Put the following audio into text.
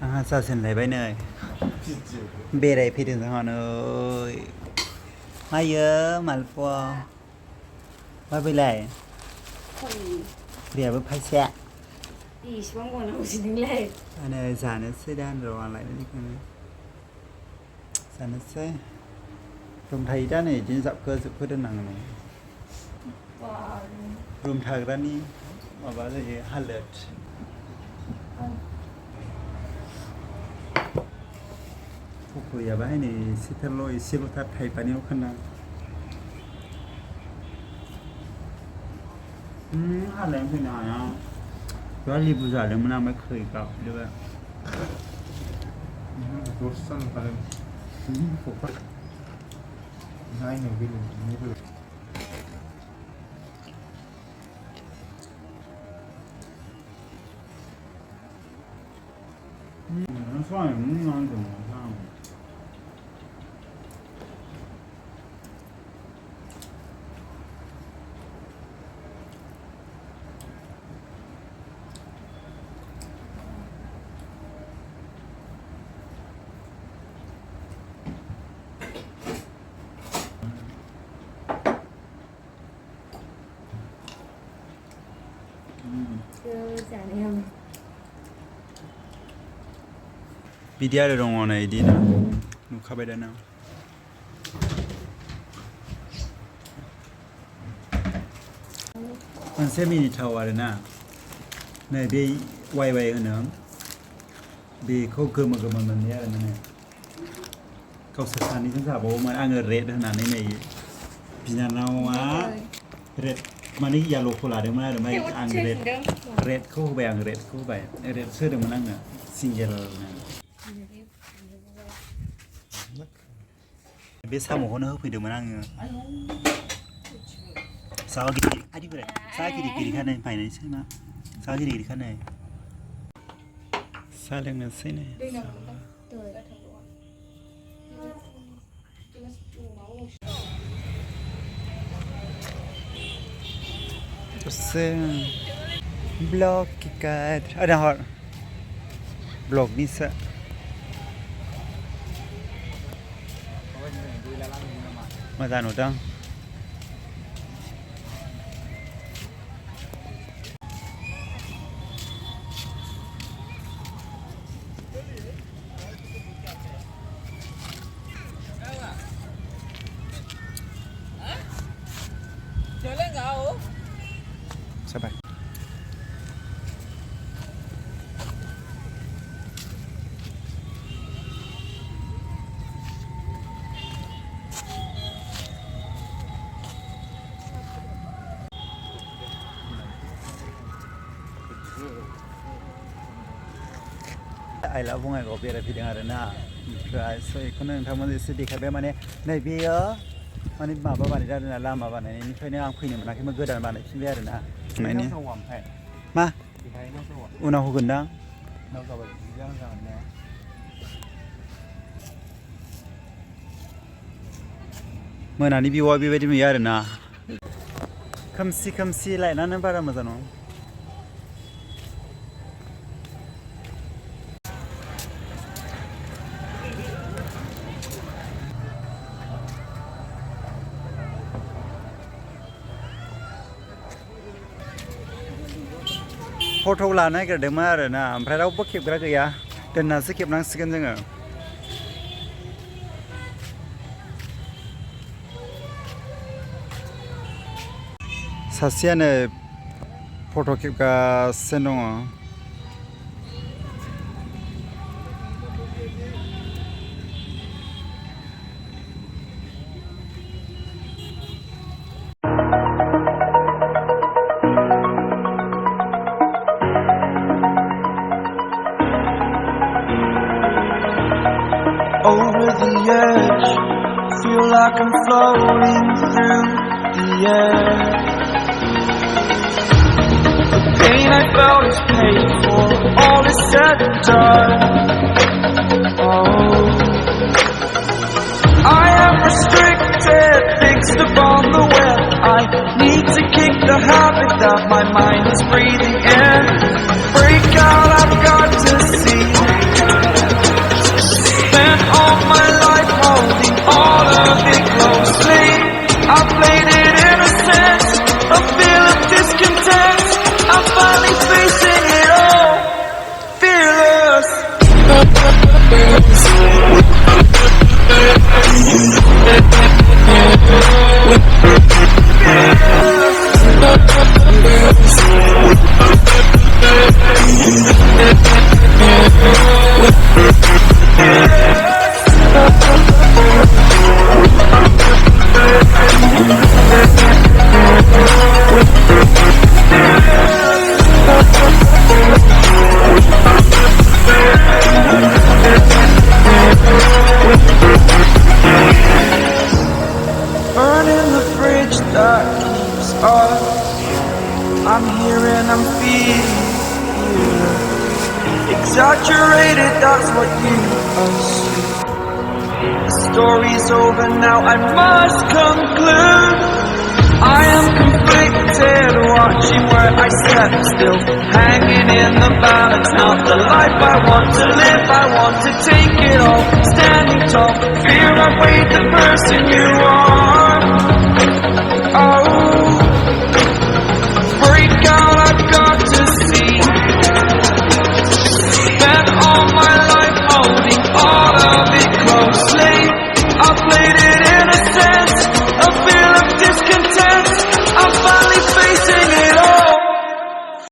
sao xin lại bên này berai phi đường họ ơi mai giờ mà qua qua bên này bây phải xe đi xuống còn đâu xin lên anh này giả nó sẽ đan rồi lại đi cái này giả nó sẽ rùm thầy đó này chỉ dạo cơ sự đơn nặng này rùm thầy ra đi mà bảo là gì halertพวกคุยอย่าไปให้นี่สิทธิ์ลอยสิบทัดไทยปานิโอขนาดอะไรคือหน่อยอ่ะก็รีบจ่ายเลยมันน่าไม่เคยกับด้วยรถสั่งไปผมก็ง่ายหนึ่งไปหนึ่งนี่เลย算有那种像。假那样。比第二的容往哪一点呢？你看不到呢。มันเซมินิทาวร์นะเนี่ยบีไวๆนะบีเขาเกิดมากับมันเนี่ยนะเนี่ยเขาสถานีทั้งสามบอกมันอ่างเรดขนาดนี้เนี่ยพี่นันเอาว่าเรดมันนี่ยาโลโคลาเดี๋ยวมันหรือไม่อ่างเรดเขาไปอ่างเรดเขาไปเรดเสื้อเดี๋ยวมันนั่งอ่ะซิงเกิลนะเบสซาโมคนเขาคุยเดี๋ยวมันนั่งสาวกี่อันนี้เป็นสาวกี่ขั้นในไปไหนใช่ไหมสาวกี่ขั้นในสาวเรื่องนั้นใช่ไหมซึ่งบล็อกกี่กันอะไรหรอบล็อกนี่ซะมาจากไหนตั้งสบายไอ้แล้วพวกไอ้ก็เปลี่ยนไปที่อะไรนะคือไอ้ส่วนคนนึงทำมันสิดีแค่แบบมันเนี่ยในเบียร์มันนี่มาบ้านนี่ได้นะล่ามาบ้านนี่นี่เคยเนี่ยคุยเนี่ยมันนะที่มันเกิดอะไรบ้านนี่ชิ้นเดียวนะไหนนี่มาอุณหภูมิดังเมื่อนั้นนี่บีวอยบีไปที่มีอะไรนะคำซีไรนั่นนั่นบ้านมาจากโน้นพอโทรลานะก็เดิมมาเลยนะเพราะเราบุกเก็บกันก็ยาเดินน่าสเก็บนั่งสกันจังสัตย์เสียเนี่ยพอโทรเก็บกับเส้นตรงอ่ะOver the edge, feel like I'm floating through the air. The pain I felt is paid for, all is said and done. Oh, I am restricted, fixed upon the web. I need to kick the habit that my mind is breathing in. Break out, I've got to see. exaggerated, that's what you assume. The story's over now, I must conclude. I am conflicted, watching where I step still, hanging in the balance. Not the life I want to live, I want to take it all, standing tall. Fear I've weighed the person you are.